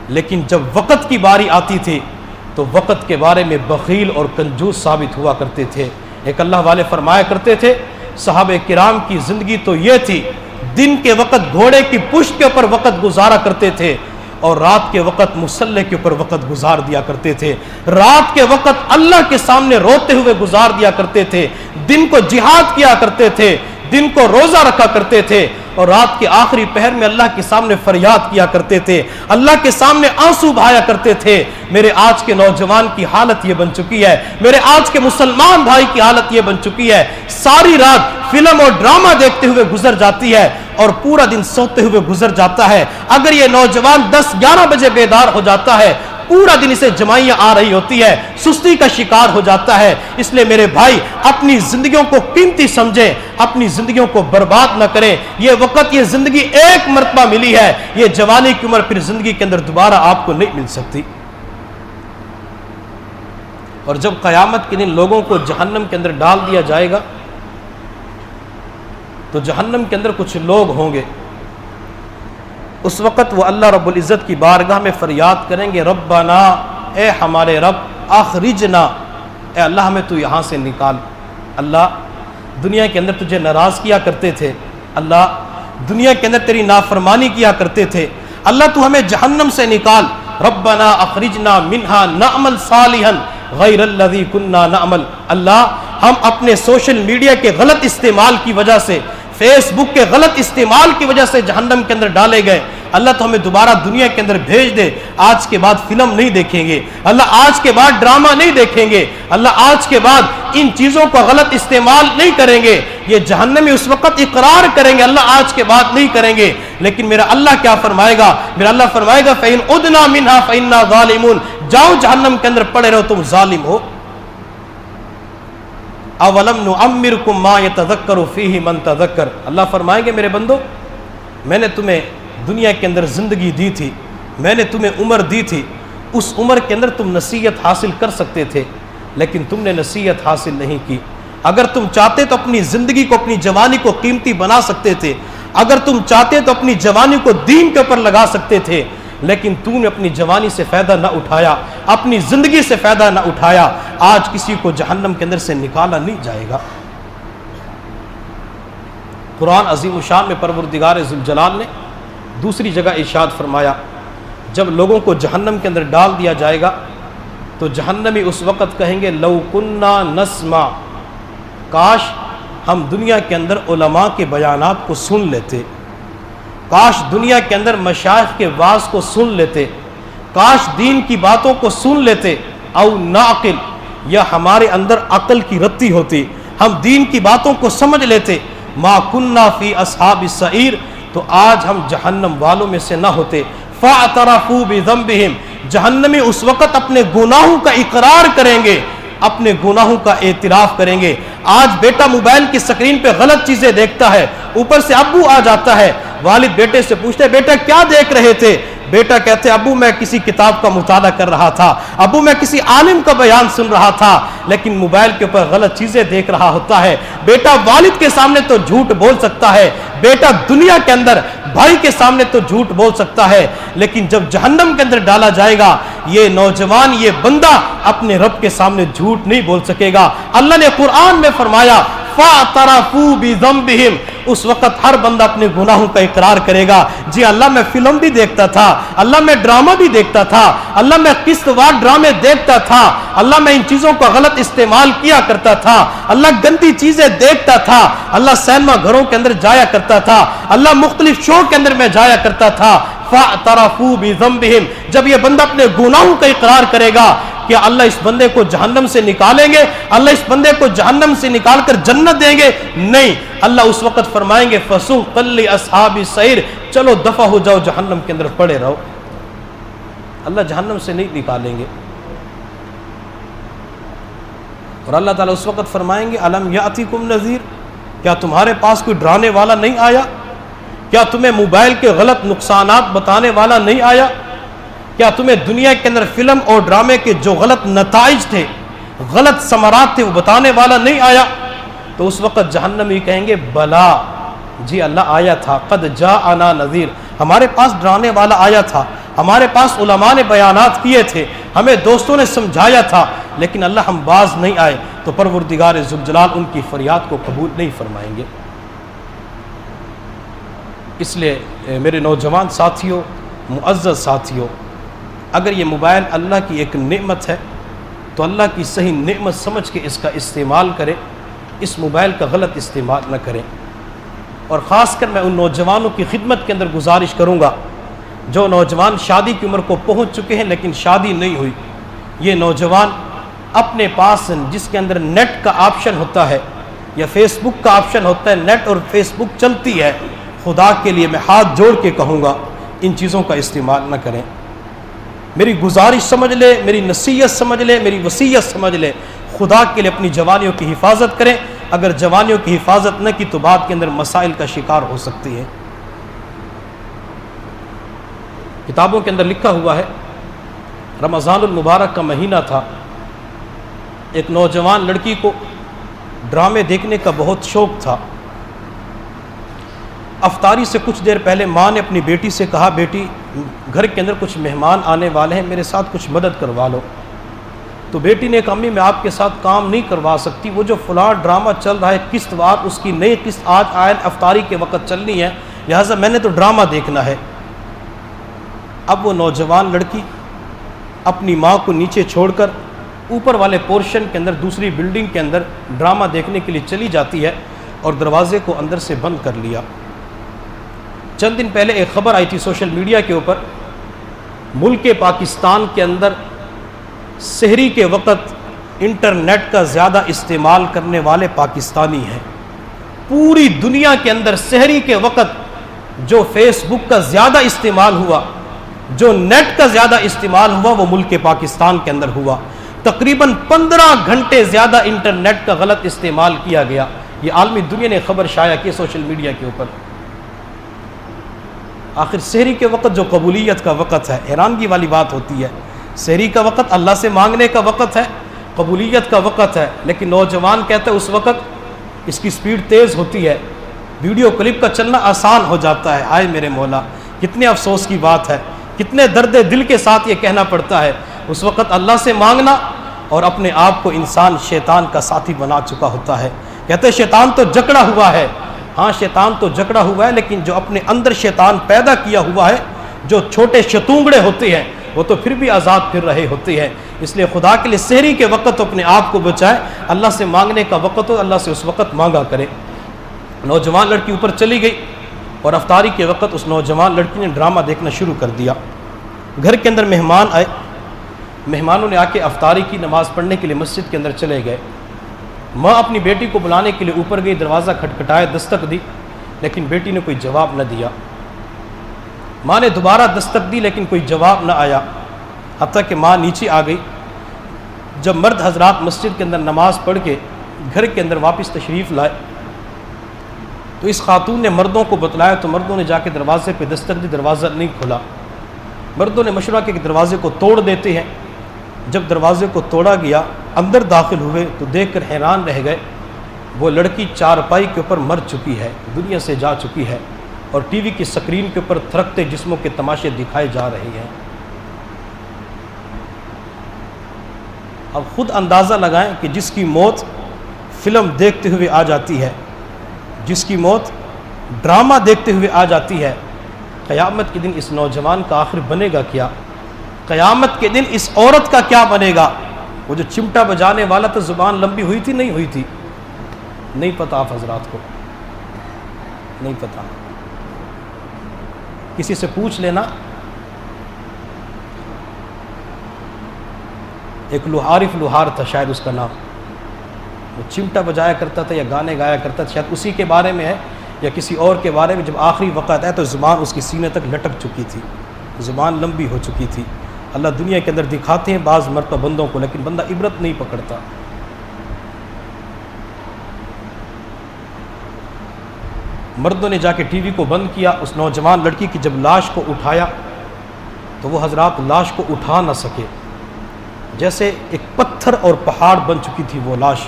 لیکن جب وقت کی باری آتی تھی تو وقت کے بارے میں بخیل اور کنجوس ثابت ہوا کرتے تھے۔ ایک اللہ والے فرمایا کرتے تھے صحابہ کرام کی زندگی تو یہ تھی، دن کے وقت گھوڑے کی پشت کے اوپر وقت گزارا کرتے تھے اور رات کے وقت مصلی کے اوپر وقت گزار دیا کرتے تھے۔ رات کے وقت اللہ کے سامنے روتے ہوئے گزار دیا کرتے تھے، دن کو جہاد کیا کرتے تھے، دن کو روزہ رکھا کرتے تھے، اور رات کے آخری پہر میں اللہ کے سامنے فریاد کیا کرتے تھے، اللہ کے سامنے آنسو بہایا کرتے تھے۔ میرے آج کے نوجوان کی حالت یہ بن چکی ہے، میرے آج کے مسلمان بھائی کی حالت یہ بن چکی ہے، ساری رات فلم اور ڈرامہ دیکھتے ہوئے گزر جاتی ہے اور پورا دن سوتے ہوئے گزر جاتا ہے۔ اگر یہ نوجوان 10-11 بجے بیدار ہو جاتا ہے، پورا دن اسے جمائیاں آ رہی ہوتی ہے، سستی کا شکار ہو جاتا ہے۔ اس لیے میرے بھائی اپنی زندگیوں کو قیمتی سمجھیں، اپنی زندگیوں کو برباد نہ کریں۔ یہ وقت، یہ زندگی ایک مرتبہ ملی ہے، یہ جوانی کی عمر پھر زندگی کے اندر دوبارہ آپ کو نہیں مل سکتی۔ اور جب قیامت کے دن لوگوں کو جہنم کے اندر ڈال دیا جائے گا تو جہنم کے اندر کچھ لوگ ہوں گے، اس وقت وہ اللہ رب العزت کی بارگاہ میں فریاد کریں گے، ربنا، اے ہمارے رب، اخرجنا، اے اللہ ہمیں تو یہاں سے نکال۔ اللہ دنیا کے اندر تجھے ناراض کیا کرتے تھے، اللہ دنیا کے اندر تیری نافرمانی کیا کرتے تھے، اللہ تو ہمیں جہنم سے نکال۔ ربنا اخرجنا منہا نعمل صالحا غیر الذی کننا نعمل۔ اللہ ہم اپنے سوشل میڈیا کے غلط استعمال کی وجہ سے، فیس بک کے غلط استعمال کی وجہ سے جہنم کے اندر ڈالے گئے، اللہ تو ہمیں دوبارہ دنیا کے اندر بھیج دے، آج کے بعد فلم نہیں دیکھیں گے، اللہ آج کے بعد ڈرامہ نہیں دیکھیں گے، اللہ آج کے بعد ان چیزوں کا غلط استعمال نہیں کریں گے۔ یہ جہنمی اس وقت اقرار کریں گے، اللہ آج کے بعد نہیں کریں گے، لیکن میرا اللہ کیا فرمائے گا؟ میرا اللہ فرمائے گا فَإِنْ عُدْنَا مِنْهَا فَإِنَّا ظَالِمُونَ، جاؤ جہنم کے اندر پڑے رہو، تم ظالم ہو۔ اولم نعمرکم ما یتذکر فیہ من تذکر، اللہ فرمائیں گے میرے بندو میں نے تمہیں دنیا کے اندر زندگی دی تھی، میں نے تمہیں عمر دی تھی، اس عمر کے اندر تم نصیحت حاصل کر سکتے تھے لیکن تم نے نصیحت حاصل نہیں کی۔ اگر تم چاہتے تو اپنی زندگی کو، اپنی جوانی کو قیمتی بنا سکتے تھے، اگر تم چاہتے تو اپنی جوانی کو دین کے اوپر لگا سکتے تھے، لیکن تو نے اپنی جوانی سے فائدہ نہ اٹھایا، اپنی زندگی سے فائدہ نہ اٹھایا، آج کسی کو جہنم کے اندر سے نکالا نہیں جائے گا۔ قرآن عظیم الشان میں پروردگار ذوالجلال نے دوسری جگہ ارشاد فرمایا، جب لوگوں کو جہنم کے اندر ڈال دیا جائے گا تو جہنمی اس وقت کہیں گے لو کننا نسمع، کاش ہم دنیا کے اندر علماء کے بیانات کو سن لیتے، کاش دنیا کے اندر مشائخ کے وعظ کو سن لیتے، کاش دین کی باتوں کو سن لیتے، او نعقل، یا ہمارے اندر عقل کی رتی ہوتی، ہم دین کی باتوں کو سمجھ لیتے، ما کننا فی اصحاب السعیر، تو آج ہم جہنم والوں میں سے نہ ہوتے۔ فاعترفوا بذنبہم، جہنمی اس وقت اپنے گناہوں کا اقرار کریں گے، اپنے گناہوں کا اعتراف کریں گے۔ آج بیٹا موبائل کی سکرین پہ غلط چیزیں دیکھتا ہے، اوپر سے ابو آ جاتا ہے، والد بیٹے سے پوچھتے بیٹا کیا دیکھ رہے تھے؟ بیٹا کہتے ابو میں کسی کتاب کا مطالعہ کر رہا تھا، ابو میں کسی عالم کا بیان سن رہا تھا، لیکن موبائل کے اوپر غلط چیزیں دیکھ رہا ہوتا ہے۔ بیٹا والد کے سامنے تو جھوٹ بول سکتا ہے، بیٹا دنیا کے اندر بھائی کے سامنے تو جھوٹ بول سکتا ہے، لیکن جب جہنم کے اندر ڈالا جائے گا یہ نوجوان، یہ بندہ اپنے رب کے سامنے جھوٹ نہیں بول سکے گا۔ اللہ نے قرآن میں فرمایا فَاعْتَرَفُوا بِذَنبِهِمْ، اس وقت ہر بندہ اپنے گناہوں کا اقرار کرے گا، جی اللہ میں فلم بھی دیکھتا تھا، اللہ میں ڈرامہ بھی دیکھتا تھا، اللہ میں قسط وار ڈرامے دیکھتا تھا، اللہ میں ان چیزوں کا غلط استعمال کیا کرتا تھا، اللہ گندی چیزیں دیکھتا تھا، اللہ سینما گھروں کے اندر جایا کرتا تھا، اللہ مختلف شو کے اندر میں جایا کرتا تھا۔ فَاعْتَرَفُوا بِذَنبِهِمْ، جب یہ بندہ اپنے گناہوں کا اقرار کرے گا، کیا اللہ اس بندے کو جہنم سے نکالیں گے؟ اللہ اس بندے کو جہنم سے نکال کر جنت دیں گے؟ نہیں، اللہ اس وقت فرمائیں گے فَسُحْقًا لِّأَصْحَابِ السَّعِيرِ، چلو دفع ہو جاؤ، جہنم کے اندر پڑے رہو۔ اللہ جہنم سے نہیں نکالیں گے۔ اور اللہ تعالیٰ اس وقت فرمائیں گے أَلَمْ يَأْتِكُمْ نَذِيرٌ، کیا تمہارے پاس کوئی ڈرانے والا نہیں آیا؟ کیا تمہیں موبائل کے غلط نقصانات بتانے والا نہیں آیا؟ کیا تمہیں دنیا کے اندر فلم اور ڈرامے کے جو غلط نتائج تھے، غلط ثمرات تھے، وہ بتانے والا نہیں آیا؟ تو اس وقت جہنمی کہیں گے بلا، جی اللہ آیا تھا، قد جاءنا نذیر، ہمارے پاس ڈرانے والا آیا تھا، ہمارے پاس علماء نے بیانات کیے تھے، ہمیں دوستوں نے سمجھایا تھا، لیکن اللہ ہم باز نہیں آئے تو پروردگار ذوالجلال ان کی فریاد کو قبول نہیں فرمائیں گے۔ اس لیے میرے نوجوان ساتھیوں، معزز ساتھیوں، اگر یہ موبائل اللہ کی ایک نعمت ہے تو اللہ کی صحیح نعمت سمجھ کے اس کا استعمال کریں، اس موبائل کا غلط استعمال نہ کریں۔ اور خاص کر میں ان نوجوانوں کی خدمت کے اندر گزارش کروں گا جو نوجوان شادی کی عمر کو پہنچ چکے ہیں لیکن شادی نہیں ہوئی۔ یہ نوجوان اپنے پاس جس کے اندر نیٹ کا آپشن ہوتا ہے یا فیس بک کا آپشن ہوتا ہے، نیٹ اور فیس بک چلتی ہے، خدا کے لیے میں ہاتھ جوڑ کے کہوں گا ان چیزوں کا استعمال نہ کریں۔ میری گزارش سمجھ لے، میری نصیحت سمجھ لے، میری وصیت سمجھ لے، خدا کے لیے اپنی جوانیوں کی حفاظت کریں۔ اگر جوانیوں کی حفاظت نہ کی تو بعد کے اندر مسائل کا شکار ہو سکتی ہے۔ کتابوں کے اندر لکھا ہوا ہے، رمضان المبارک کا مہینہ تھا، ایک نوجوان لڑکی کو ڈرامے دیکھنے کا بہت شوق تھا۔ افطاری سے کچھ دیر پہلے ماں نے اپنی بیٹی سے کہا، بیٹی گھر کے اندر کچھ مہمان آنے والے ہیں، میرے ساتھ کچھ مدد کروا لو۔ تو بیٹی نے کہا، امی میں آپ کے ساتھ کام نہیں کروا سکتی، وہ جو فلاں ڈرامہ چل رہا ہے قسط وار، اس کی نئی قسط آج آئے افطاری کے وقت چلنی ہے، لہٰذا میں نے تو ڈرامہ دیکھنا ہے۔ اب وہ نوجوان لڑکی اپنی ماں کو نیچے چھوڑ کر اوپر والے پورشن کے اندر دوسری بلڈنگ کے اندر ڈرامہ دیکھنے کے لیے چلی جاتی ہے اور دروازے کو اندر سے بند کر لیا۔ چند دن پہلے ایک خبر آئی تھی سوشل میڈیا کے اوپر، ملک پاکستان کے اندر سحری کے وقت انٹرنیٹ کا زیادہ استعمال کرنے والے پاکستانی ہیں۔ پوری دنیا کے اندر سحری کے وقت جو فیس بک کا زیادہ استعمال ہوا، جو نیٹ کا زیادہ استعمال ہوا، وہ ملک پاکستان کے اندر ہوا۔ تقریباً 15 گھنٹے زیادہ انٹرنیٹ کا غلط استعمال کیا گیا۔ یہ عالمی دنیا نے خبر شائع کی سوشل میڈیا کے اوپر۔ آخر سحری کے وقت جو قبولیت کا وقت ہے، حیرانگی والی بات ہوتی ہے، سحری کا وقت اللہ سے مانگنے کا وقت ہے، قبولیت کا وقت ہے، لیکن نوجوان کہتے ہیں اس وقت اس کی سپیڈ تیز ہوتی ہے، ویڈیو کلپ کا چلنا آسان ہو جاتا ہے۔ آئے میرے مولا، کتنے افسوس کی بات ہے، کتنے درد دل کے ساتھ یہ کہنا پڑتا ہے، اس وقت اللہ سے مانگنا اور اپنے آپ کو انسان شیطان کا ساتھی بنا چکا ہوتا ہے۔ کہتے ہیں شیطان تو جکڑا ہوا ہے، ہاں شیطان تو جکڑا ہوا ہے، لیکن جو اپنے اندر شیطان پیدا کیا ہوا ہے، جو چھوٹے شتونگڑے ہوتے ہیں، وہ تو پھر بھی آزاد پھر رہے ہوتے ہیں۔ اس لیے خدا کے لیے سحری کے وقت اپنے آپ کو بچائے، اللہ سے مانگنے کا وقت ہو، اللہ سے اس وقت مانگا کرے۔ نوجوان لڑکی اوپر چلی گئی اور افطاری کے وقت اس نوجوان لڑکی نے ڈرامہ دیکھنا شروع کر دیا۔ گھر کے اندر مہمان آئے، مہمانوں نے آ کے افطاری کی نماز پڑھنے کے لیے مسجد کے اندر چلے گئے۔ ماں اپنی بیٹی کو بلانے کے لیے اوپر گئی، دروازہ کھٹکھٹایا، دستک دی، لیکن بیٹی نے کوئی جواب نہ دیا۔ ماں نے دوبارہ دستک دی لیکن کوئی جواب نہ آیا، حتیٰ کہ ماں نیچے آ گئی۔ جب مرد حضرات مسجد کے اندر نماز پڑھ کے گھر کے اندر واپس تشریف لائے تو اس خاتون نے مردوں کو بتلایا، تو مردوں نے جا کے دروازے پہ دستک دی، دروازہ نہیں کھلا۔ مردوں نے مشورہ کیا کہ دروازے کو توڑ دیتے ہیں۔ جب دروازے کو توڑا گیا، اندر داخل ہوئے تو دیکھ کر حیران رہ گئے، وہ لڑکی چارپائی کے اوپر مر چکی ہے، دنیا سے جا چکی ہے، اور ٹی وی کی سکرین کے اوپر تھرکتے جسموں کے تماشے دکھائے جا رہے ہیں۔ اب خود اندازہ لگائیں کہ جس کی موت فلم دیکھتے ہوئے آ جاتی ہے، جس کی موت ڈرامہ دیکھتے ہوئے آ جاتی ہے، قیامت کے دن اس نوجوان کا آخر بنے گا کیا؟ قیامت کے دن اس عورت کا کیا بنے گا؟ وہ جو چمٹا بجانے والا تو زبان لمبی ہوئی تھی نہیں ہوئی تھی؟ نہیں پتا آپ حضرات کو، نہیں پتا، کسی سے پوچھ لینا۔ ایک عارف لوہار تھا شاید اس کا نام، وہ چمٹا بجایا کرتا تھا یا گانے گایا کرتا تھا، شاید اسی کے بارے میں ہے یا کسی اور کے بارے میں۔ جب آخری وقت ہے تو زبان اس کی سینے تک لٹک چکی تھی، زبان لمبی ہو چکی تھی۔ اللہ دنیا کے اندر دکھاتے ہیں بعض مرتبہ بندوں کو، لیکن بندہ عبرت نہیں پکڑتا۔ مردوں نے جا کے ٹی وی کو بند کیا، اس نوجوان لڑکی کی جب لاش کو اٹھایا تو وہ حضرات لاش کو اٹھا نہ سکے، جیسے ایک پتھر اور پہاڑ بن چکی تھی وہ لاش،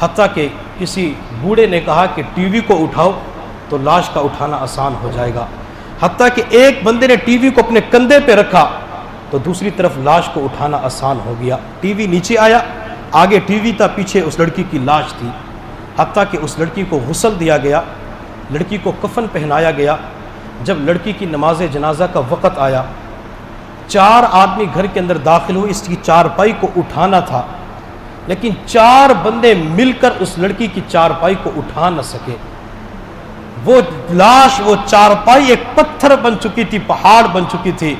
حتیٰ کہ کسی بوڑھے نے کہا کہ ٹی وی کو اٹھاؤ تو لاش کا اٹھانا آسان ہو جائے گا۔ حتیٰ کہ ایک بندے نے ٹی وی کو اپنے کندھے پہ رکھا تو دوسری طرف لاش کو اٹھانا آسان ہو گیا. ٹی وی نیچے آیا, آگے ٹی وی تھا, پیچھے اس لڑکی کی لاش تھی. حتیٰ کہ اس لڑکی کو غسل دیا گیا, لڑکی کو کفن پہنایا گیا. جب لڑکی کی نماز جنازہ کا وقت آیا, 4 آدمی گھر کے اندر داخل ہوئے, اس کی چارپائی کو اٹھانا تھا, لیکن 4 بندے مل کر اس لڑکی کی چارپائی کو اٹھا نہ سکے. وہ لاش, وہ چارپائی ایک پتھر بن چکی تھی, پہاڑ بن چکی تھی.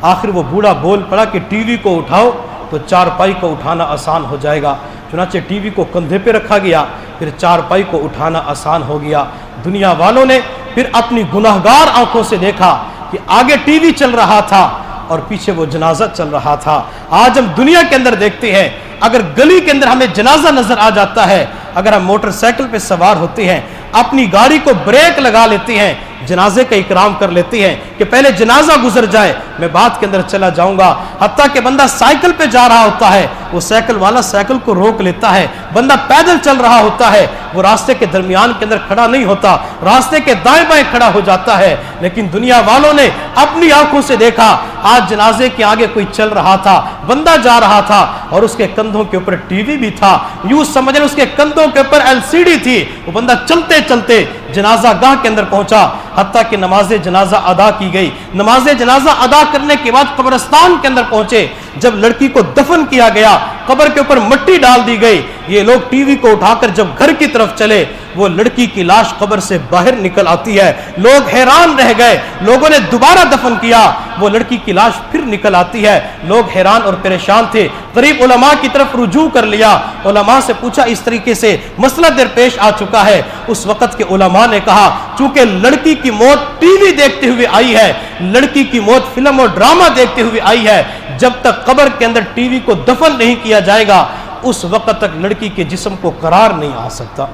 آخر وہ بوڑھا بول پڑا کہ ٹی وی کو اٹھاؤ تو چارپائی کو اٹھانا آسان ہو جائے گا. چنانچہ ٹی وی کو کندھے پہ رکھا گیا, پھر چارپائی کو اٹھانا آسان ہو گیا. دنیا والوں نے پھر اپنی گناہگار آنکھوں سے دیکھا کہ آگے ٹی وی چل رہا تھا اور پیچھے وہ جنازہ چل رہا تھا. آج ہم دنیا کے اندر دیکھتے ہیں, اگر گلی کے اندر ہمیں جنازہ نظر آ جاتا ہے, اگر ہم موٹر سائیکل پہ سوار ہوتے ہیں, اپنی گاڑی کو بریک لگا لیتے ہیں, جنازے کا اکرام کر لیتے ہیں کہ پہلے جنازہ گزر جائے, میں بات کے اندر چلا جاؤں گا. حتیٰ کہ بندہ سائیکل پہ جا رہا ہوتا ہے, وہ سائیکل والا سائیکل کو روک لیتا ہے. بندہ پیدل چل رہا ہوتا ہے, وہ راستے کے درمیان کے اندر کھڑا نہیں ہوتا, راستے کے دائیں بائیں کھڑا ہو جاتا ہے. لیکن دنیا والوں نے اپنی آنکھوں سے دیکھا, آج جنازے کے آگے کوئی چل رہا تھا, بندہ جا رہا تھا اور اس کے کندھوں کے اوپر ٹی وی بھی تھا. یوں سمجھ لیں اس کے کندھوں کے اوپر LCD تھی. وہ بندہ چلتے چلتے جنازہ گاہ کے اندر پہنچا. حتیٰ کہ نماز جنازہ ادا کی گئی. نماز جنازہ ادا کرنے کے بعد قبرستان کے اندر پہنچے. جب لڑکی کو دفن کیا گیا, قبر کے اوپر مٹی ڈال دی گئی. یہ لوگ ٹی وی کو اٹھا کر جب گھر کی طرف چلے, وہ لڑکی کی لاش قبر سے باہر نکل آتی ہے. لوگ حیران رہ گئے. لوگوں نے دوبارہ دفن کیا, وہ لڑکی کی لاش پھر نکل آتی ہے. لوگ حیران اور پریشان تھے. قریب علماء کی طرف رجوع کر لیا. علماء سے پوچھا اس طریقے سے مسئلہ درپیش آ چکا ہے. اس وقت کے علماء نے کہا چونکہ لڑکی کی موت ٹی وی دیکھتے ہوئے آئی ہے, لڑکی کی موت فلم اور ڈرامہ دیکھتے ہوئے آئی ہے, جب تک قبر کے اندر ٹی وی کو دفن نہیں کیا جائے گا اس وقت تک لڑکی کے جسم کو قرار نہیں آ سکتا.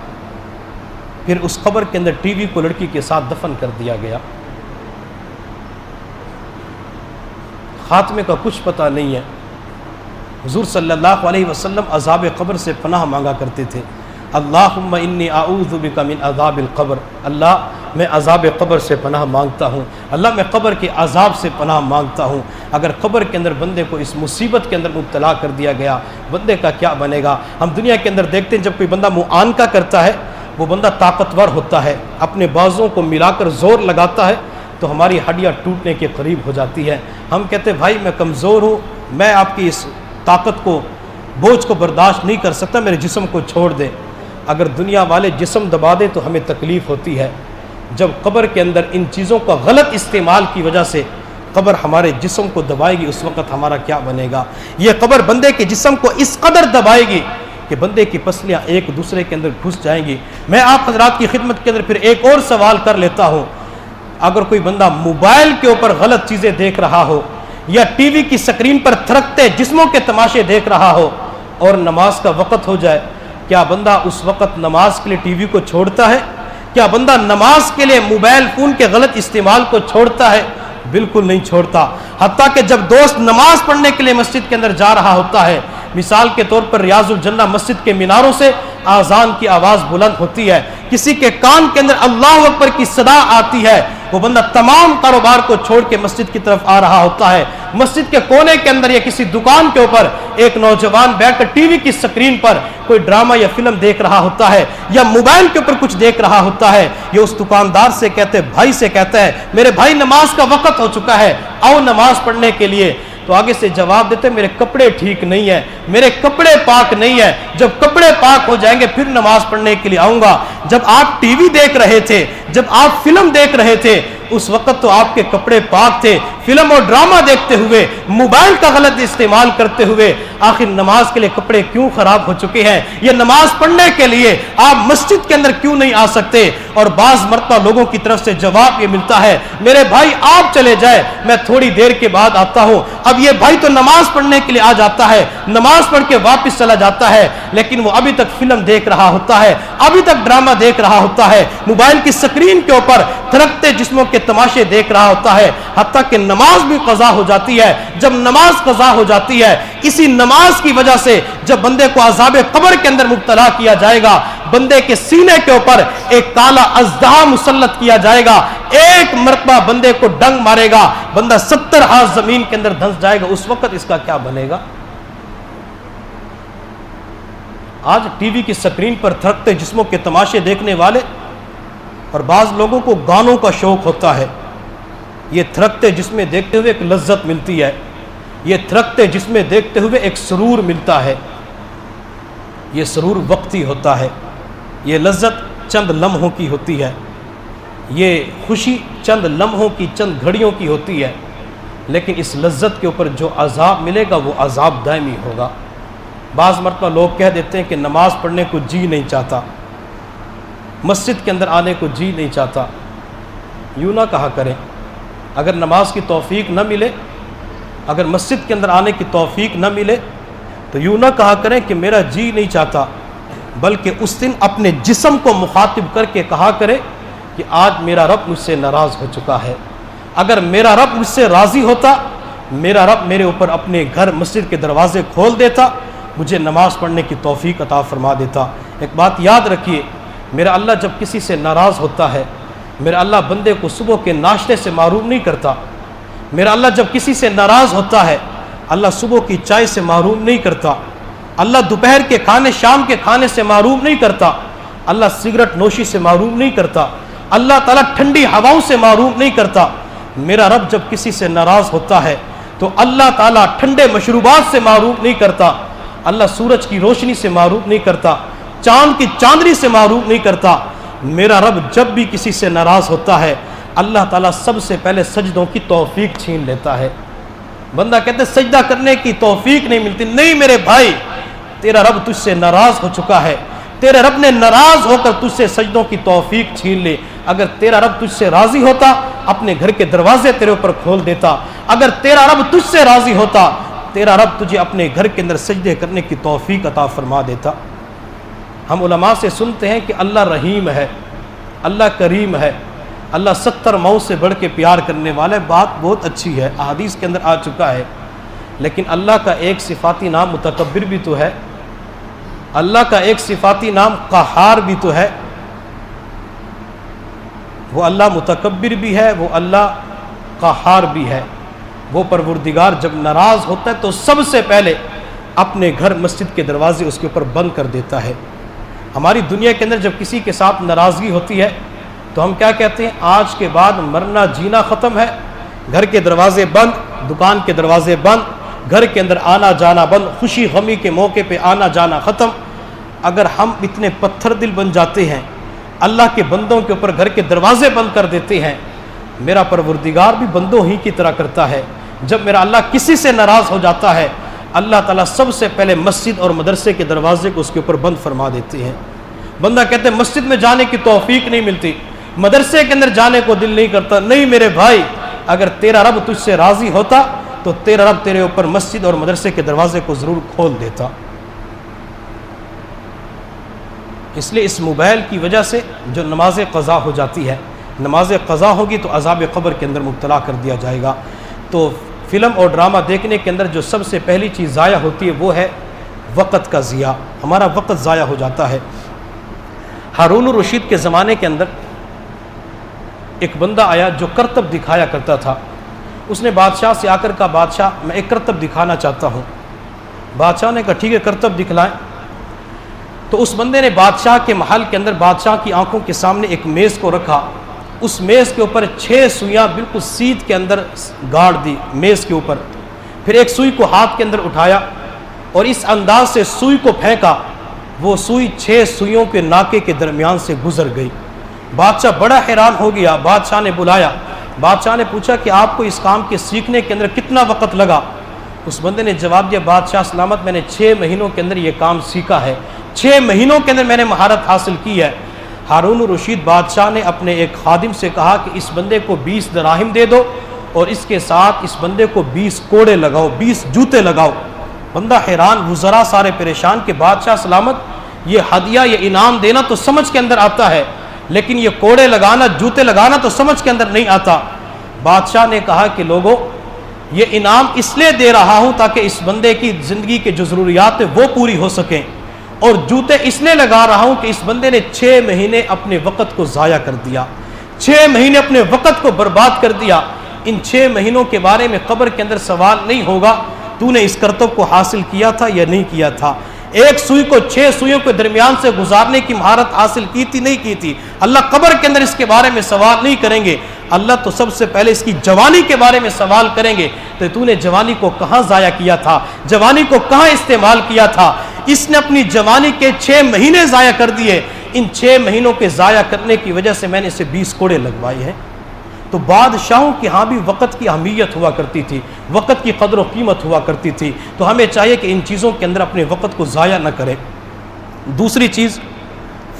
پھر اس قبر کے اندر ٹی وی کو لڑکی کے ساتھ دفن کر دیا گیا. خاتمے کا کچھ پتہ نہیں ہے. حضور صلی اللہ علیہ وسلم عذاب قبر سے پناہ مانگا کرتے تھے. اللہم انی اعوذ بک من عذاب القبر, اللہ میں عذاب قبر سے پناہ مانگتا ہوں, اللہ میں قبر کے عذاب سے پناہ مانگتا ہوں. اگر قبر کے اندر بندے کو اس مصیبت کے اندر مبتلا کر دیا گیا, بندے کا کیا بنے گا؟ ہم دنیا کے اندر دیکھتے ہیں جب کوئی بندہ معانقہ کرتا ہے, وہ بندہ طاقتور ہوتا ہے, اپنے بازوں کو ملا کر زور لگاتا ہے تو ہماری ہڈیاں ٹوٹنے کے قریب ہو جاتی ہے. ہم کہتے ہیں بھائی میں کمزور ہوں, میں آپ کی اس طاقت کو, بوجھ کو برداشت نہیں کر سکتا, میرے جسم کو چھوڑ دے. اگر دنیا والے جسم دبا دیں تو ہمیں تکلیف ہوتی ہے. جب قبر کے اندر ان چیزوں کا غلط استعمال کی وجہ سے قبر ہمارے جسم کو دبائے گی, اس وقت ہمارا کیا بنے گا؟ یہ قبر بندے کے جسم کو اس قدر دبائے گی کہ بندے کی پسلیاں ایک دوسرے کے اندر گھس جائیں گی. میں آپ حضرات کی خدمت کے اندر پھر ایک اور سوال کر لیتا ہوں. اگر کوئی بندہ موبائل کے اوپر غلط چیزیں دیکھ رہا ہو یا ٹی وی کی سکرین پر تھرکتے جسموں کے تماشے دیکھ رہا ہو اور نماز کا وقت ہو جائے, کیا بندہ اس وقت نماز کے لیے ٹی وی کو چھوڑتا ہے؟ کیا بندہ نماز کے لیے موبائل فون کے غلط استعمال کو چھوڑتا ہے؟ بالکل نہیں چھوڑتا. حتیٰ کہ جب دوست نماز پڑھنے کے لیے مسجد کے اندر جا رہا ہوتا ہے, مثال کے طور پر ریاض الجنہ مسجد کے میناروں سے آذان کی آواز بلند ہوتی ہے, کسی کے کان کے اندر اللہ اکبر کی صدا آتی ہے, وہ بندہ تمام کاروبار کو چھوڑ کے مسجد کی طرف آ رہا ہوتا ہے. مسجد کے کونے کے اندر یا کسی دکان کے اوپر ایک نوجوان بیٹھ کر ٹی وی کی سکرین پر کوئی ڈرامہ یا فلم دیکھ رہا ہوتا ہے یا موبائل کے اوپر کچھ دیکھ رہا ہوتا ہے. یہ اس دکاندار سے کہتے, بھائی سے کہتا ہے میرے بھائی نماز کا وقت ہو چکا ہے, آؤ نماز پڑھنے کے لیے. تو آگے سے جواب دیتے میرے کپڑے ٹھیک نہیں ہے, میرے کپڑے پاک نہیں ہے, جب کپڑے پاک ہو جائیں گے پھر نماز پڑھنے کے لیے آؤں گا. جب آپ ٹی وی دیکھ رہے تھے, جب آپ فلم دیکھ رہے تھے, اس وقت تو آپ کے کپڑے پاک تھے. فلم اور ڈرامہ دیکھتے ہوئے, موبائل کا غلط استعمال کرتے ہوئے آخر نماز کے لیے کپڑے کیوں خراب ہو چکے ہیں؟ یہ نماز پڑھنے کے لیے آپ مسجد کے اندر کیوں نہیں آ سکتے؟ اور بعض مرتبہ لوگوں کی طرف سے جواب یہ ملتا ہے میرے بھائی آپ چلے جائے, میں تھوڑی دیر کے بعد آتا ہوں. اب یہ بھائی تو نماز پڑھنے کے لیے آ جاتا ہے, نماز پڑھ کے واپس چلا جاتا ہے, لیکن وہ ابھی تک فلم دیکھ رہا ہوتا ہے, ابھی تک ڈرامہ دیکھ رہا ہوتا ہے, موبائل کی سکرین کے اوپر تھرکتے جسموں کے تماشے دیکھ رہا ہوتا ہے. حتیٰ کہ نماز بھی قضا ہو جاتی ہے. جب نماز قضا ہو جاتی ہے, اسی نماز کی وجہ سے جب بندے کو عذاب قبر کے اندر مبتلا کیا جائے گا, بندے کے سینے کے اوپر ایک کالا اژدہا مسلط کیا جائے گا، ایک مرتبہ بندے کو ڈنگ مارے گا، بندہ 70 ہاتھ زمین کے اندر دھنس جائے گا، اس وقت اس کا کیا بنے گا؟ آج ٹی وی کی سکرین پر تھرکتے جسموں کے تماشے دیکھنے والے، اور بعض لوگوں کو گانوں کا شوق ہوتا ہے، یہ تھرکتے جسمیں دیکھتے ہوئے ایک لذت ملتی ہے، یہ تھرکتے جسمیں دیکھتے ہوئے ایک سرور ملتا ہے، یہ سرور وقتی ہوتا ہے، یہ لذت چند لمحوں کی ہوتی ہے، یہ خوشی چند لمحوں کی، چند گھڑیوں کی ہوتی ہے، لیکن اس لذت کے اوپر جو عذاب ملے گا وہ عذاب دائمی ہوگا۔ بعض مرتبہ لوگ کہہ دیتے ہیں کہ نماز پڑھنے کو جی نہیں چاہتا، مسجد کے اندر آنے کو جی نہیں چاہتا۔ یوں نہ کہا کریں، اگر نماز کی توفیق نہ ملے، اگر مسجد کے اندر آنے کی توفیق نہ ملے تو یوں نہ کہا کریں کہ میرا جی نہیں چاہتا، بلکہ اس دن اپنے جسم کو مخاطب کر کے کہا کرے کہ آج میرا رب مجھ سے ناراض ہو چکا ہے، اگر میرا رب مجھ سے راضی ہوتا، میرا رب میرے اوپر اپنے گھر مسجد کے دروازے کھول دیتا، مجھے نماز پڑھنے کی توفیق عطا فرما دیتا۔ ایک بات یاد رکھیے، میرا اللہ جب کسی سے ناراض ہوتا ہے، میرا اللہ بندے کو صبح کے ناشتے سے محروم نہیں کرتا، میرا اللہ جب کسی سے ناراض ہوتا ہے، اللہ صبح کی چائے سے محروم نہیں کرتا، اللہ دوپہر کے کھانے، شام کے کھانے سے محروم نہیں کرتا، اللہ سگریٹ نوشی سے محروم نہیں کرتا، اللہ تعالیٰ ٹھنڈی ہواؤں سے محروم نہیں کرتا۔ میرا رب جب کسی سے ناراض ہوتا ہے تو اللہ تعالیٰ ٹھنڈے مشروبات سے محروم نہیں کرتا، اللہ سورج کی روشنی سے محروم نہیں کرتا، چاند کی چاندنی سے محروم نہیں کرتا۔ میرا رب جب بھی کسی سے ناراض ہوتا ہے، اللہ تعالیٰ سب سے پہلے سجدوں کی توفیق چھین لیتا ہے۔ بندہ کہتے سجدہ کرنے کی توفیق نہیں ملتی، نہیں میرے بھائی، تیرا رب تجھ سے ناراض ہو چکا ہے، تیرے رب نے ناراض ہو کر تجھ سے سجدوں کی توفیق چھین لی۔ اگر تیرا رب تجھ سے راضی ہوتا، اپنے گھر کے دروازے تیرے اوپر کھول دیتا، اگر تیرا رب تجھ سے راضی ہوتا، تیرا رب تجھے اپنے گھر کے اندر سجدے کرنے کی توفیق عطا فرما دیتا۔ ہم علماء سے سنتے ہیں کہ اللہ رحیم ہے، اللہ کریم ہے، اللہ 70 مئو سے بڑھ کے پیار کرنے والا ہے۔ بات بہت اچھی ہے، احادیث کے اندر آ چکا ہے، لیکن اللہ کا ایک صفاتی نام متکبر بھی تو ہے، اللہ کا ایک صفاتی نام قہار بھی تو ہے۔ وہ اللہ متکبر بھی ہے، وہ اللہ قہار بھی ہے۔ وہ پروردگار جب ناراض ہوتا ہے تو سب سے پہلے اپنے گھر مسجد کے دروازے اس کے اوپر بند کر دیتا ہے۔ ہماری دنیا کے اندر جب کسی کے ساتھ ناراضگی ہوتی ہے تو ہم کیا کہتے ہیں؟ آج کے بعد مرنا جینا ختم ہے، گھر کے دروازے بند، دکان کے دروازے بند، گھر کے اندر آنا جانا بند، خوشی غمی کے موقع پہ آنا جانا ختم۔ اگر ہم اتنے پتھر دل بن جاتے ہیں، اللہ کے بندوں کے اوپر گھر کے دروازے بند کر دیتے ہیں، میرا پروردگار بھی بندوں ہی کی طرح کرتا ہے۔ جب میرا اللہ کسی سے ناراض ہو جاتا ہے، اللہ تعالیٰ سب سے پہلے مسجد اور مدرسے کے دروازے کو اس کے اوپر بند فرما دیتے ہیں۔ بندہ کہتے ہیں مسجد میں جانے کی توفیق نہیں ملتی، مدرسے کے اندر جانے کو دل نہیں کرتا۔ نہیں میرے بھائی، اگر تیرا رب تجھ سے راضی ہوتا تو تیرا رب تیرے اوپر مسجد اور مدرسے کے دروازے کو ضرور کھول دیتا۔ اس لیے اس موبائل کی وجہ سے جو نماز قضا ہو جاتی ہے، نماز قضا ہوگی تو عذاب قبر کے اندر مبتلا کر دیا جائے گا۔ تو فلم اور ڈرامہ دیکھنے کے اندر جو سب سے پہلی چیز ضائع ہوتی ہے وہ ہے وقت کا ضیاع، ہمارا وقت ضائع ہو جاتا ہے۔ ہارون الرشید کے زمانے کے اندر ایک بندہ آیا جو کرتب دکھایا کرتا تھا۔ اس نے بادشاہ سے آ کر کہا بادشاہ میں ایک کرتب دکھانا چاہتا ہوں۔ بادشاہ نے کہا ٹھیک ہے کرتب دکھلائیں۔ تو اس بندے نے بادشاہ کے محل کے اندر بادشاہ کی آنکھوں کے سامنے ایک میز کو رکھا، اس میز کے اوپر 6 سوئیاں بالکل سیدھ کے اندر گاڑ دی میز کے اوپر، پھر ایک سوئی کو ہاتھ کے اندر اٹھایا اور اس انداز سے سوئی کو پھینکا، وہ سوئی 6 سوئیوں کے ناکے کے درمیان سے گزر گئی۔ بادشاہ بڑا حیران ہو گیا، بادشاہ نے بلایا، بادشاہ نے پوچھا کہ آپ کو اس کام کے سیکھنے کے اندر کتنا وقت لگا؟ اس بندے نے جواب دیا بادشاہ سلامت میں نے 6 مہینوں کے اندر یہ کام سیکھا ہے، 6 مہینوں کے اندر میں نے مہارت حاصل کی ہے۔ ہارون الرشید بادشاہ نے اپنے ایک خادم سے کہا کہ اس بندے کو 20 دراہم دے دو اور اس کے ساتھ اس بندے کو 20 کوڑے لگاؤ، 20 جوتے لگاؤ۔ بندہ حیران، وزراء سارے پریشان کہ بادشاہ سلامت یہ ہدیہ یہ انعام دینا تو سمجھ کے اندر آتا ہے، لیکن یہ کوڑے لگانا جوتے لگانا تو سمجھ کے اندر نہیں آتا۔ بادشاہ نے کہا کہ لوگوں یہ انعام اس لیے دے رہا ہوں تاکہ اس بندے کی زندگی کے جو ضروریات ہیں وہ پوری ہو سکیں، اور جوتے اس لیے لگا رہا ہوں کہ اس بندے نے 6 مہینے اپنے وقت کو ضائع کر دیا، 6 مہینے اپنے وقت کو برباد کر دیا۔ ان 6 مہینوں کے بارے میں قبر کے اندر سوال نہیں ہوگا تو نے اس کرتب کو حاصل کیا تھا یا نہیں کیا تھا، ایک سوئی کو 6 سوئیوں کے درمیان سے گزارنے کی مہارت حاصل کی تھی نہیں کی تھی۔ اللہ قبر کے اندر اس کے بارے میں سوال نہیں کریں گے، اللہ تو سب سے پہلے اس کی جوانی کے بارے میں سوال کریں گے، تو نے جوانی کو کہاں ضائع کیا تھا، جوانی کو کہاں استعمال کیا تھا۔ اس نے اپنی جوانی کے 6 مہینے ضائع کر دیے، ان 6 مہینوں کے ضائع کرنے کی وجہ سے میں نے اسے 20 کوڑے لگوائے ہیں۔ تو بادشاہوں کے ہاں بھی وقت کی اہمیت ہوا کرتی تھی، وقت کی قدر و قیمت ہوا کرتی تھی، تو ہمیں چاہیے کہ ان چیزوں کے اندر اپنے وقت کو ضائع نہ کریں۔ دوسری چیز،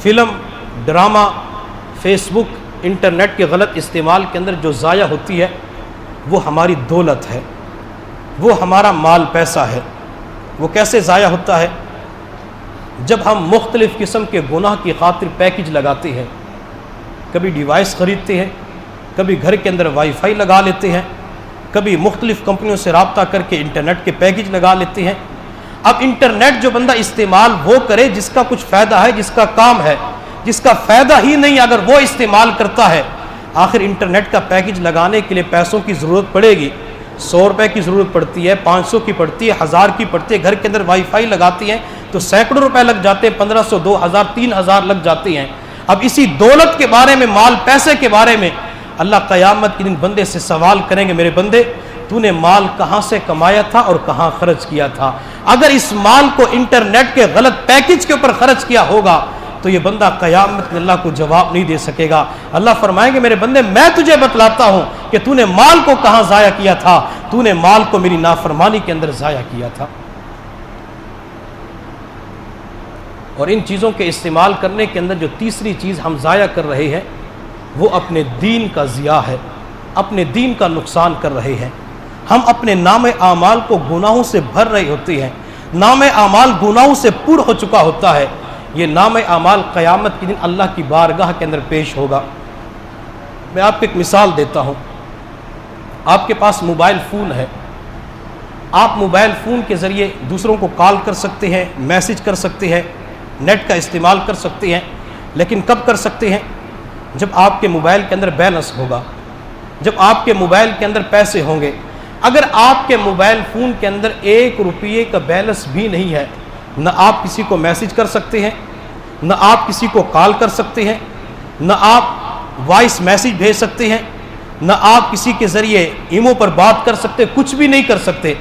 فلم، ڈرامہ، فیس بک، انٹرنیٹ کے غلط استعمال کے اندر جو ضائع ہوتی ہے وہ ہماری دولت ہے، وہ ہمارا مال پیسہ ہے۔ وہ کیسے ضائع ہوتا ہے؟ جب ہم مختلف قسم کے گناہ کی خاطر پیکج لگاتے ہیں، کبھی ڈیوائس خریدتے ہیں، کبھی گھر کے اندر وائی فائی لگا لیتے ہیں، کبھی مختلف کمپنیوں سے رابطہ کر کے انٹرنیٹ کے پیکج لگا لیتے ہیں۔ اب انٹرنیٹ جو بندہ استعمال وہ کرے جس کا کچھ فائدہ ہے، جس کا کام ہے، جس کا فائدہ ہی نہیں اگر وہ استعمال کرتا ہے، آخر انٹرنیٹ کا پیکج لگانے کے لیے پیسوں کی ضرورت پڑے گی، 100 روپے کی ضرورت پڑتی ہے، 500 کی پڑتی ہے، 1000 کی پڑتی ہے۔ گھر کے اندر وائی فائی لگاتی ہیں تو سینکڑوں روپے لگ جاتے ہیں، 1500، 2000، 3000 لگ جاتے ہیں۔ اب اسی دولت کے بارے میں، مال پیسے کے بارے میں اللہ قیامت کے دن بندے سے سوال کریں گے، میرے بندے تو نے مال کہاں سے کمایا تھا اور کہاں خرچ کیا تھا؟ اگر اس مال کو انٹرنیٹ کے غلط پیکج کے اوپر خرچ کیا ہوگا تو یہ بندہ قیامت میں اللہ کو جواب نہیں دے سکے گا۔ اللہ فرمائیں گے، میرے بندے میں تجھے بتلاتا ہوں کہ تو نے مال کو کہاں ضائع کیا تھا، تو نے مال کو میری نافرمانی کے اندر ضائع کیا تھا۔ اور ان چیزوں کے استعمال کرنے کے اندر جو تیسری چیز ہم ضائع کر رہے ہیں وہ اپنے دین کا ضیاع ہے، اپنے دین کا نقصان کر رہے ہیں۔ ہم اپنے نام اعمال کو گناہوں سے بھر رہے ہوتے ہیں، نام اعمال گناہوں سے پر ہو چکا ہوتا ہے۔ یہ نام اعمال قیامت کے دن اللہ کی بارگاہ کے اندر پیش ہوگا۔ میں آپ کو ایک مثال دیتا ہوں۔ آپ کے پاس موبائل فون ہے، آپ موبائل فون کے ذریعے دوسروں کو کال کر سکتے ہیں، میسج کر سکتے ہیں، نیٹ کا استعمال کر سکتے ہیں، لیکن کب کر سکتے ہیں؟ جب آپ کے موبائل کے اندر بیلنس ہوگا، جب آپ کے موبائل کے اندر پیسے ہوں گے۔ اگر آپ کے موبائل فون کے اندر 1 روپیے کا بیلنس بھی نہیں ہے، نہ آپ کسی کو میسج کر سکتے ہیں، نہ آپ کسی کو کال کر سکتے ہیں، نہ آپ وائس میسج بھیج سکتے ہیں، نہ آپ کسی کے ذریعے ایمو پر بات کر سکتے، کچھ بھی نہیں کر سکتے۔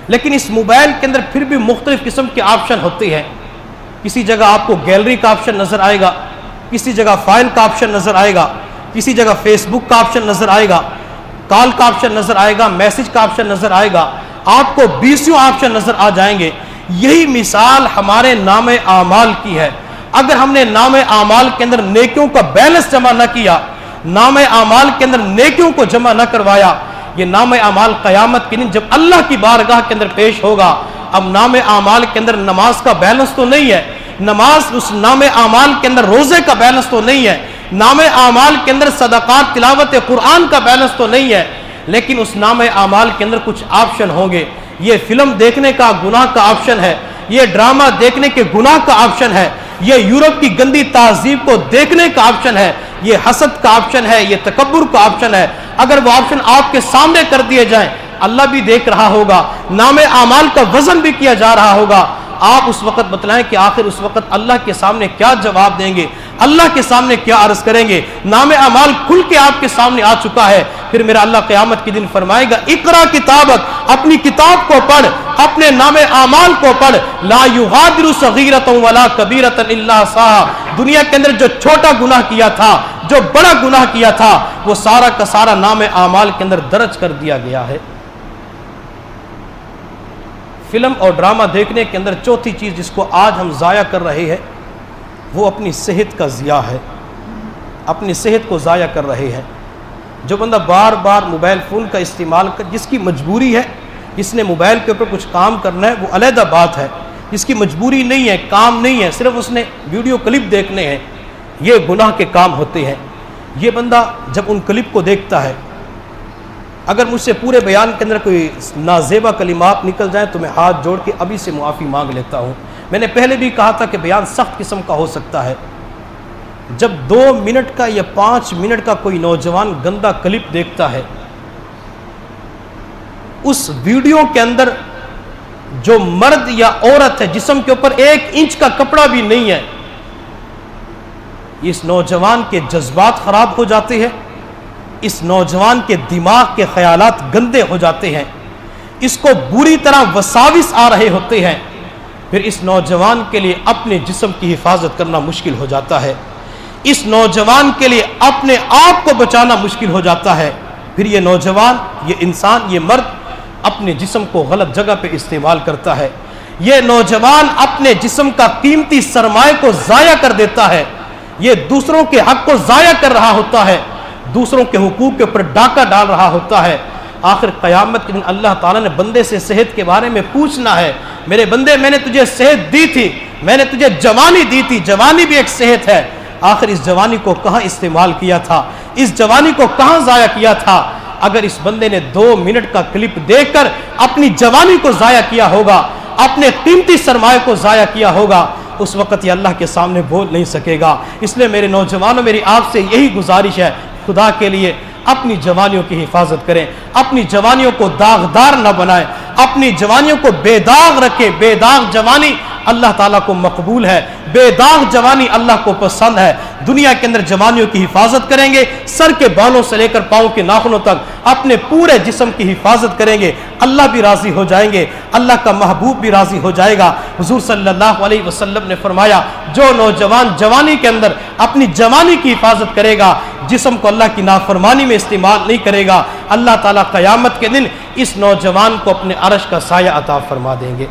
لیکن اس موبائل کے اندر پھر بھی مختلف قسم کے آپشن ہوتے ہیں۔ کسی جگہ آپ کو گیلری کا آپشن نظر آئے گا، کسی جگہ فائل کا آپشن نظر آئے گا، کسی جگہ فیس بک کا آپشن نظر آئے گا، کال کا آپشن نظر آئے گا، میسج کا آپشن نظر آئے گا، آپ کو 20 آپشن نظر آ جائیں گے۔ یہی مثال ہمارے نام اعمال کی ہے۔ اگر ہم نے نام اعمال کے اندر نیکیوں کا بیلنس جمع نہ کیا، نام اعمال کے اندر نیکیوں کو جمع نہ کروایا، یہ نام اعمال قیامت کے دن جب اللہ کی بارگاہ کے اندر پیش ہوگا، اب نام اعمال کے اندر نماز کا بیلنس تو نہیں ہے، نماز اس نام اعمال کے اندر روزے کا بیلنس تو نہیں ہے، نام اعمال کے اندر صدقات تلاوت قرآن کا بیلنس تو نہیں ہے، لیکن اس نام اعمال کے اندر کچھ آپشن ہوں گے۔ یہ فلم دیکھنے کا گناہ کا آپشن ہے، یہ ڈرامہ دیکھنے کے گناہ کا آپشن ہے، یہ یورپ کی گندی تہذیب کو دیکھنے کا آپشن ہے، یہ حسد کا آپشن ہے، یہ تکبر کا آپشن ہے۔ اگر وہ آپشن آپ کے سامنے کر دیے جائیں، اللہ بھی دیکھ رہا ہوگا، نام اعمال کا وزن بھی کیا جا رہا ہوگا، آپ اس وقت بتلائیں کہ آخر اس وقت اللہ کے سامنے کیا جواب دیں گے، اللہ کے سامنے کیا عرض کریں گے؟ نام اعمال کھل کے آپ کے سامنے آ چکا ہے۔ پھر میرا اللہ قیامت کے دن فرمائے گا، اقرا کتابک، اپنی کتاب کو پڑھ، اپنے نام اعمال کو پڑھ، لا یغادر صغیرۃ ولا کبیرۃ الا احصاها۔ دنیا کے اندر جو چھوٹا گناہ کیا تھا، جو بڑا گناہ کیا تھا، وہ سارا کا سارا نام اعمال کے اندر درج کر دیا گیا ہے۔ فلم اور ڈرامہ دیکھنے کے اندر چوتھی چیز جس کو آج ہم ضائع کر رہے ہیں وہ اپنی صحت کا ضیاع ہے، اپنی صحت کو ضائع کر رہے ہیں۔ جو بندہ بار بار موبائل فون کا استعمال کر، جس کی مجبوری ہے، جس نے موبائل کے اوپر کچھ کام کرنا ہے وہ علیحدہ بات ہے، جس کی مجبوری نہیں ہے، کام نہیں ہے، صرف اس نے ویڈیو کلپ دیکھنے ہیں، یہ گناہ کے کام ہوتے ہیں۔ یہ بندہ جب ان کلپ کو دیکھتا ہے، اگر مجھ سے پورے بیان کے اندر کوئی نازیبا کلمات نکل جائیں تو میں ہاتھ جوڑ کے ابھی سے معافی مانگ لیتا ہوں۔ میں نے پہلے بھی کہا تھا کہ بیان سخت قسم کا ہو سکتا ہے. جب 2 منٹ کا یا 5 منٹ کا کوئی نوجوان گندا کلپ دیکھتا ہے، اس ویڈیو کے اندر جو مرد یا عورت ہے جسم کے اوپر 1 انچ کا کپڑا بھی نہیں ہے، اس نوجوان کے جذبات خراب ہو جاتے ہیں، اس نوجوان کے دماغ کے خیالات گندے ہو جاتے ہیں، اس کو بری طرح وساوس آ رہے ہوتے ہیں. پھر اس نوجوان کے لیے اپنے جسم کی حفاظت کرنا مشکل ہو جاتا ہے، اس نوجوان کے لیے اپنے آپ کو بچانا مشکل ہو جاتا ہے. پھر یہ نوجوان، یہ انسان، یہ مرد اپنے جسم کو غلط جگہ پہ استعمال کرتا ہے. یہ نوجوان اپنے جسم کا قیمتی سرمایہ کو ضائع کر دیتا ہے، یہ دوسروں کے حق کو ضائع کر رہا ہوتا ہے، دوسروں کے حقوق کے اوپر ڈاکہ ڈال رہا ہوتا ہے. آخر قیامت کے دن اللہ تعالیٰ نے بندے سے صحت کے بارے میں پوچھنا ہے، میرے بندے میں نے تجھے صحت دی تھی، میں نے تجھے جوانی دی تھی، جوانی بھی ایک صحت ہے، آخر اس جوانی کو کہاں استعمال کیا تھا، اس جوانی کو کہاں ضائع کیا تھا؟ اگر اس بندے نے 2 منٹ کا کلپ دیکھ کر اپنی جوانی کو ضائع کیا ہوگا، اپنے قیمتی سرمایہ کو ضائع کیا ہوگا، اس وقت یہ اللہ کے سامنے بول نہیں سکے گا. اس لیے میرے نوجوانوں، میری آپ سے یہی گزارش ہے، خدا کے لیے اپنی جوانیوں کی حفاظت کریں، اپنی جوانیوں کو داغدار نہ بنائیں، اپنی جوانیوں کو بے داغ رکھیں. بے داغ جوانی اللہ تعالیٰ کو مقبول ہے، بے داغ جوانی اللہ کو پسند ہے. دنیا کے اندر جوانیوں کی حفاظت کریں گے، سر کے بالوں سے لے کر پاؤں کے ناخنوں تک اپنے پورے جسم کی حفاظت کریں گے، اللہ بھی راضی ہو جائیں گے، اللہ کا محبوب بھی راضی ہو جائے گا. حضور صلی اللہ علیہ وسلم نے فرمایا، جو نوجوان جوانی کے اندر اپنی جوانی کی حفاظت کرے گا، جسم کو اللہ کی نافرمانی میں استعمال نہیں کرے گا، اللہ تعالیٰ قیامت کے دن اس نوجوان کو اپنے عرش کا سایہ عطا فرما دیں گے.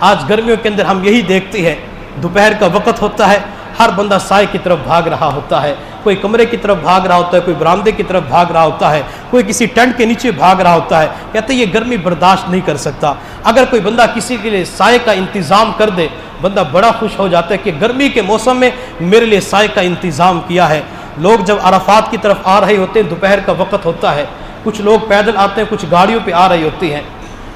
آج گرمیوں کے اندر ہم یہی دیکھتے ہیں، دوپہر کا وقت ہوتا ہے، ہر بندہ سائے کی طرف بھاگ رہا ہوتا ہے، کوئی کمرے کی طرف بھاگ رہا ہوتا ہے، کوئی برآمدے کی طرف بھاگ رہا ہوتا ہے، کوئی کسی ٹینٹ کے نیچے بھاگ رہا ہوتا ہے. کہتے ہیں یہ گرمی برداشت نہیں کر سکتا. اگر کوئی بندہ کسی کے لیے سائے کا انتظام کر دے، بندہ بڑا خوش ہو جاتا ہے کہ گرمی کے موسم میں میرے لیے سائے کا انتظام کیا ہے. لوگ جب عرفات کی طرف آ رہے ہوتے ہیں، دوپہر کا وقت ہوتا ہے، کچھ لوگ پیدل آتے ہیں، کچھ گاڑیوں پہ آ رہی ہوتی ہیں.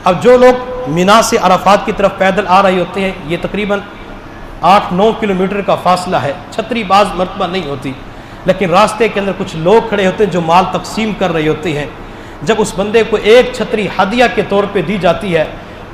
اب جو لوگ مینا سے عرفات کی طرف پیدل آ رہے ہوتے ہیں، یہ تقریباً 8-9 کلومیٹر کا فاصلہ ہے، چھتری بعض مرتبہ نہیں ہوتی، لیکن راستے کے اندر کچھ لوگ کھڑے ہوتے ہیں جو مال تقسیم کر رہے ہوتے ہیں. جب اس بندے کو 1 چھتری ہدیہ کے طور پہ دی جاتی ہے،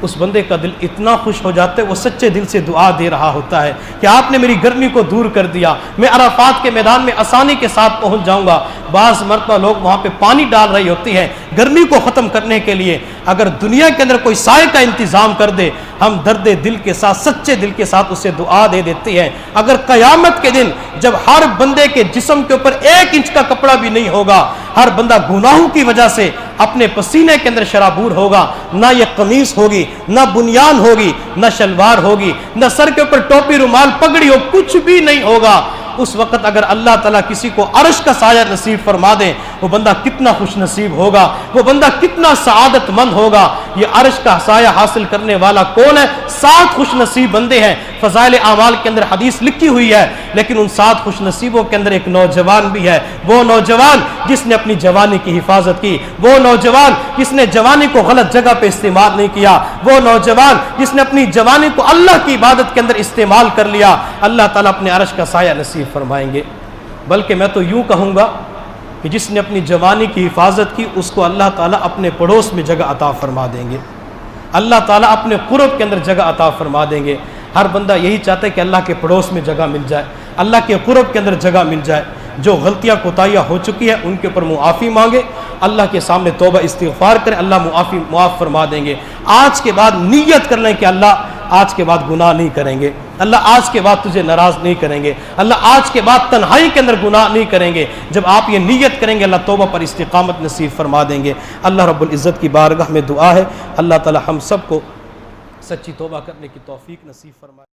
اس بندے کا دل اتنا خوش ہو جاتا ہے، وہ سچے دل سے دعا دے رہا ہوتا ہے کہ آپ نے میری گرمی کو دور کر دیا، میں عرفات کے میدان میں آسانی کے ساتھ پہنچ جاؤں گا. بعض مرتبہ لوگ وہاں پہ پانی ڈال رہی ہوتی ہیں گرمی کو ختم کرنے کے لیے. اگر دنیا کے اندر کوئی سائے کا انتظام کر دے، ہم درد دل کے ساتھ، سچے دل کے ساتھ اسے دعا دے دیتے ہیں. اگر قیامت کے دن جب ہر بندے کے جسم کے اوپر 1 انچ کا کپڑا بھی نہیں ہوگا، ہر بندہ گناہوں کی وجہ سے اپنے پسینے کے اندر شرابور ہوگا، نہ یہ قمیص ہوگی، نہ بنیان ہوگی، نہ شلوار ہوگی، نہ سر کے اوپر ٹوپی، رومال، پگڑی ہو، کچھ بھی نہیں ہوگا. اس وقت اگر اللہ تعالیٰ کسی کو عرش کا سایہ نصیب فرما دے، وہ بندہ کتنا خوش نصیب ہوگا، وہ بندہ کتنا سعادت مند ہوگا. یہ عرش کا سایہ حاصل کرنے والا کون ہے؟ 7 خوش نصیب بندے ہیں. فضائل اعمال کے اندر حدیث لکھی ہوئی ہے، لیکن ان 7 خوش نصیبوں کے اندر ایک نوجوان بھی ہے. وہ نوجوان جس نے اپنی جوانی کی حفاظت کی، وہ نوجوان جس نے جوانی کو غلط جگہ پہ استعمال نہیں کیا، وہ نوجوان جس نے اپنی جوانی کو اللہ کی عبادت کے اندر استعمال کر لیا. اللہ تعالیٰ اپنے عرش کا سایہ نصیب فرمائیں گے. بلکہ میں تو یوں کہوں گا کہ جس نے اپنی جوانی کی حفاظت کی، اس کو اللہ تعالیٰ اپنے پڑوس میں جگہ عطا فرما دیں گے، اللہ تعالیٰ اپنے قرب کے اندر جگہ عطا فرما دیں گے. ہر بندہ یہی چاہتا ہے کہ اللہ کے پڑوس میں جگہ مل جائے، اللہ کے قرب کے اندر جگہ مل جائے. جو غلطیاں کوتاہیاں ہو چکی ہیں ان کے اوپر معافی مانگے، اللہ کے سامنے توبہ استغفار کریں، اللہ معاف فرما دیں گے. آج کے بعد نیت کر لیں کہ اللہ آج کے بعد گناہ نہیں کریں گے، اللہ آج کے بعد تجھے ناراض نہیں کریں گے، اللہ آج کے بعد تنہائی کے اندر گناہ نہیں کریں گے. جب آپ یہ نیت کریں گے، اللہ توبہ پر استقامت نصیب فرما دیں گے. اللہ رب العزت کی بارگاہ میں دعا ہے، اللہ تعالی ہم سب کو سچی توبہ کرنے کی توفیق نصیب فرمائے.